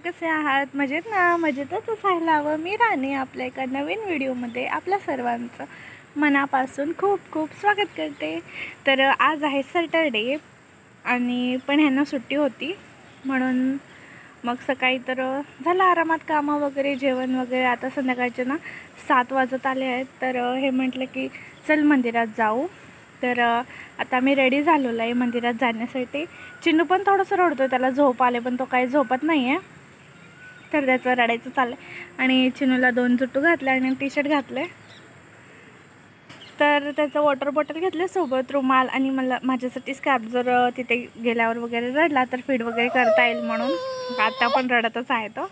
कसे आहात? मजेत ना? मजेतच असायला हवं. मी राणी आपल्या एका नवीन व्हिडिओमध्ये आपल्या सर्वांचं मनापासून खूप खूप स्वागत करते. तर आज आहे सॅटरडे आणि पण ह्यांना सुट्टी होती म्हणून मग सकाळी तर झालं आरामात कामं वगैरे, जेवण वगैरे. आता संध्याकाळचे ना 7 वाजत आले आहेत. तर हे म्हटलं की चल मंदिरात जाऊ. तर आता मी रेडी झालेलो आहे मंदिरात जाण्यासाठी. चिन्नू पण थोडंसं रडतो, त्याला झोप आले पण तो काही झोपत नाही आहे. तर त्याचं रडायचं चाललं आहे आणि चिन्नूला 2 जुट्टू घातले आणि टी शर्ट घातले. तर त्याचं वॉटर बॉटल घेतले सोबत, रुमाल आणि मला माझ्यासाठी स्कॅर्फ, जर तिथे गेल्यावर वगैरे रडला तर फीड वगैरे करता येईल म्हणून. आता पण रडतच आहे तो.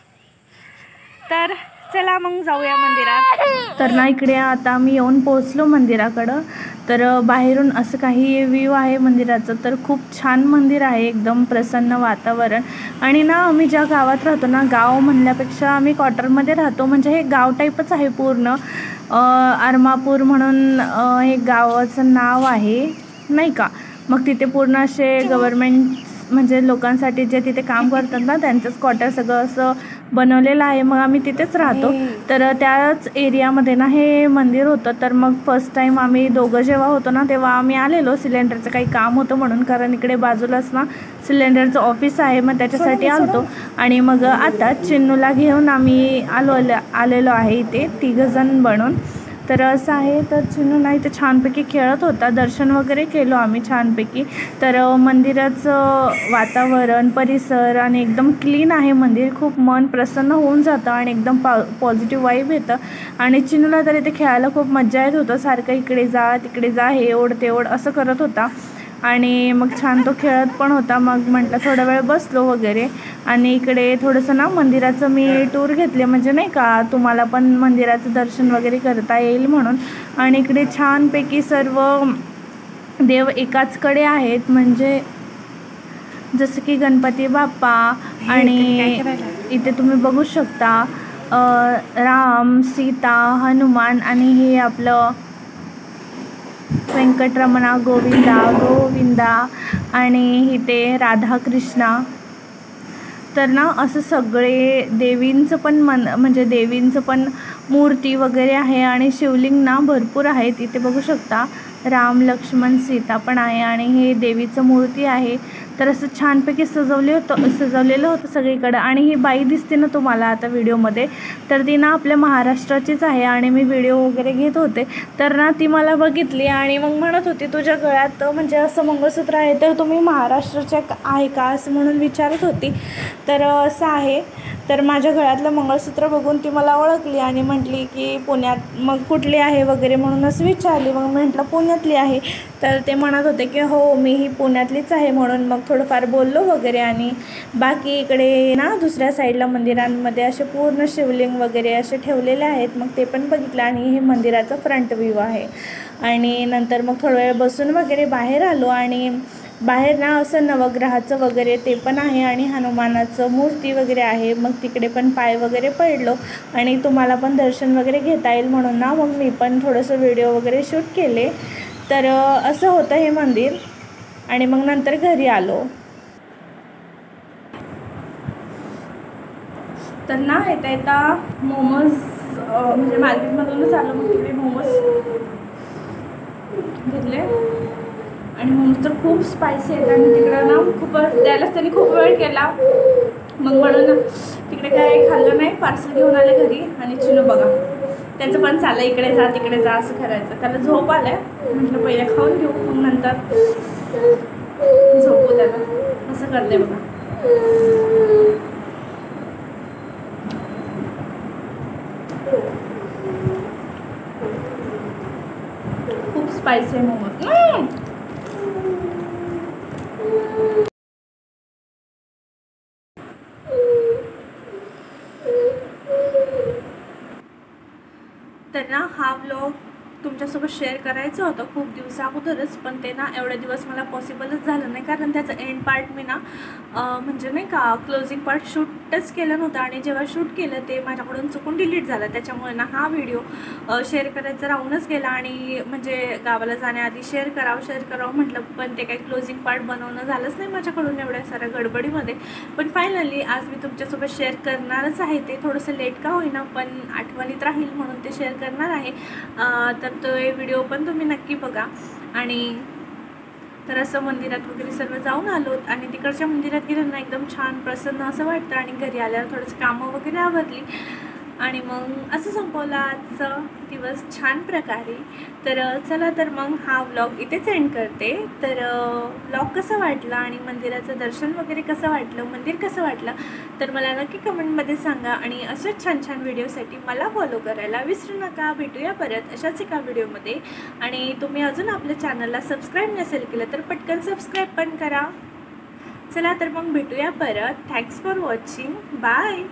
तर चला मग जाऊया मंदिरात. तर ना इकडे आता मी येऊन पोहोचलो मंदिराकडं. तर बाहेरून असं काही व्ह्यू आहे मंदिराचं. तर खूप छान मंदिर आहे, एकदम प्रसन्न वातावरण. आणि ना आम्ही ज्या गावात राहतो ना, गाव म्हणल्यापेक्षा आम्ही क्वार्टरमध्ये राहतो, म्हणजे हे गाव टाईपच आहे पूर्ण. आरमापूर म्हणून हे गावाचं नाव आहे नाही का. मग तिथे पूर्ण असे गव्हर्मेंट म्हणजे लोकांसाठी जे तिथे काम करतात ना, त्यांचंच क्वार्टर सगळं असं बनवलेलं आहे. मग आम्ही तिथेच राहतो. तर त्याच एरियामध्ये ना हे मंदिर होतं. तर मग फर्स्ट टाईम आम्ही दोघं जेव्हा होतो ना, तेव्हा आम्ही आलेलो. सिलेंडरचं काही काम होतं म्हणून, कारण इकडे बाजूलाच ना सिलेंडरचं ऑफिस आहे, मग त्याच्यासाठी आलतो. आणि मग आता चिन्नूला घेऊन आम्ही आलेलो आहे इथे 3 जण बनून. तर असं आहे. तर चिन्नू ना इथे छानपैकी खेळत होता. दर्शन वगैरे केलो आम्ही छानपैकी. तर मंदिराचं वातावरण, परिसर आणि एकदम क्लीन आहे मंदिर. खूप मन प्रसन्न होऊन जातं आणि एकदम पॉझिटिव्ह वाईब येतं. आणि चिन्नूला तर इथे खेळायला खूप मजा येत होतं. सारखं इकडे जा तिकडे जा, हे ओढ ते ओढ असं करत होता. आणि मग छान तो खेळत पण होता. मग म्हटलं थोडा वेळ बसलो वगैरे. आणि इकडे थोडंसं ना मंदिराचं मी टूर घेतले, म्हणजे नाही का तुम्हाला पण मंदिराचं दर्शन वगैरे करता येईल म्हणून. आणि इकडे छानपैकी सर्व देव एकाचकडे आहेत, म्हणजे जसं की गणपती बाप्पा. आणि इथे तुम्ही बघू शकता राम, सीता, हनुमान आणि हे आपलं व्यंकटरमणा गोविंदा गोविंदा आणि इथे राधाकृष्णा. तर ना असं सगळे देवींचं पण म्हणजे देवींचं पण मूर्ती वगैरे आहे. आणि शिवलिंग ना भरपूर आहेत. इथे बघू शकता राम, लक्ष्मण, सीता पण आहे आणि हे देवीचं मूर्ती आहे. तर असं छानपैकी सजवलेलं होतं सगळीकडं. आणि ही बाई दिसते ना तुम्हाला आता व्हिडिओमध्ये, तर ती ना आपल्या महाराष्ट्राचीच आहे. आणि मी व्हिडिओ वगैरे घेत होते तर ना ती मला बघितली आणि मग म्हणत होती तुझ्या गळ्यात म्हणजे असं मंगळसूत्र आहे, तर तुम्ही महाराष्ट्राच्या आहे का असं म्हणून विचारत होती. तर असं आहे. तर माझ्या गळ्यातलं मंगळसूत्र बघून ती मला ओळखली आणि म्हटली की पुण्यात, मग कुठली आहे वगैरे म्हणून असं विचारली. मग म्हटलं पुण्यातली आहे. तर ते म्हणत होते की हो मी ही पुण्यातलीच आहे म्हणून. मग थोडंफार बोललो वगैरे. आणि बाकी इकडे ना दुसऱ्या साईडला मंदिरांमध्ये असे पूर्ण शिवलिंग वगैरे असे ठेवलेले आहेत, मग ते पण बघितलं. आणि हे मंदिराचं फ्रंट व्ह्यू आहे. आणि नंतर मग थोडा वेळ बसून वगैरे बाहेर आलो. आणि बाहेर ना असं नवग्रहाचं वगैरे ते पण आहे आणि हनुमानाचं मूर्ती वगैरे आहे. मग तिकडे पण पाय वगैरे पडलो आणि तुम्हाला पण दर्शन वगैरे घेता येईल म्हणून ना मग मी पण थोडंसं व्हिडिओ वगैरे शूट केले. तर असं होतं हे मंदिर. आणि मग नंतर घरी आलो. तर ना येता मोमोज म्हणजे मार्केटमधूनच आलो. मग तिकडे मोमोज घेतले आणि मोमोज तर खूप स्पायसी आहेत. आणि तिकडं ना खूप द्यायलाच त्यांनी खूप वेळ केला. मग म्हणून तिकडे काय खाल्लं नाही, पार्सल घेऊन आले घरी. आणि चिन्नू बघा त्याचं पण चाललं इकडे जा तिकडे जा असं करायचं. त्याला झोप आलं, म्हटलं पहिले खाऊन घेऊ मग नंतर झोपू त्याला. असं करते बघा. खूप स्पायसी आहे मोमोज. तर ना हा व्लॉग तुमच्यासोबत शेअर करायचं होतं खूप दिवसा अगोदरच, पण ते ना एवढे दिवस मला पॉसिबलच झालं नाही, कारण त्याचं एंड पार्ट मी ना म्हणजे नाही का क्लोजिंग पार्ट शूटच केलं नव्हतं, आणि जेव्हा शूट केलं ते माझ्याकडून चुकून डिलीट झालं. त्याच्यामुळे ना हा व्हिडिओ शेअर करायचा राहूनच गेला, आणि म्हणजे गावाला जाण्याआधी शेअर करावं म्हटलं, पण ते काही क्लोजिंग पार्ट बनवणं झालंच नाही माझ्याकडून एवढ्या साऱ्या गडबडीमध्ये. पण फायनली आज मी तुमच्यासोबत शेअर करणारच आहे. ते थोडंसं लेट का होईना, पण आठवणीत राहील म्हणून ते शेअर करणार आहे. तर तो व्हिडिओ पण तुम्ही नक्की बघा. आणि तर असं मंदिरात वगैरे सर्व जाऊन आलोत, आणि तिकडच्या मंदिरात गेल्यानं एकदम छान प्रसन्न असं वाटतं, आणि घरी आल्यावर थोडंसं कामं वगैरे आवरली, आणि मग असं संपवला आजचा दिवस छान प्रकारे. तर चला, तर मग हा व्लॉग इथेच एंड करते. तर व्लॉग कसा वाटला आणि मंदिराचं दर्शन वगैरे कसं वाटलं, मंदिर कसं वाटलं, तर मला नक्की कमेंटमध्ये सांगा. आणि अशाच छान छान व्हिडिओसाठी मला फॉलो करायला विसरू नका. भेटूया परत अशाच एका व्हिडिओमध्ये. आणि तुम्ही अजून आपल्या चॅनलला सबस्क्राईब नसेल केलं तर पटकन सबस्क्राईब पण करा. चला, तर मग भेटूया परत. Thanks for watching. बाय.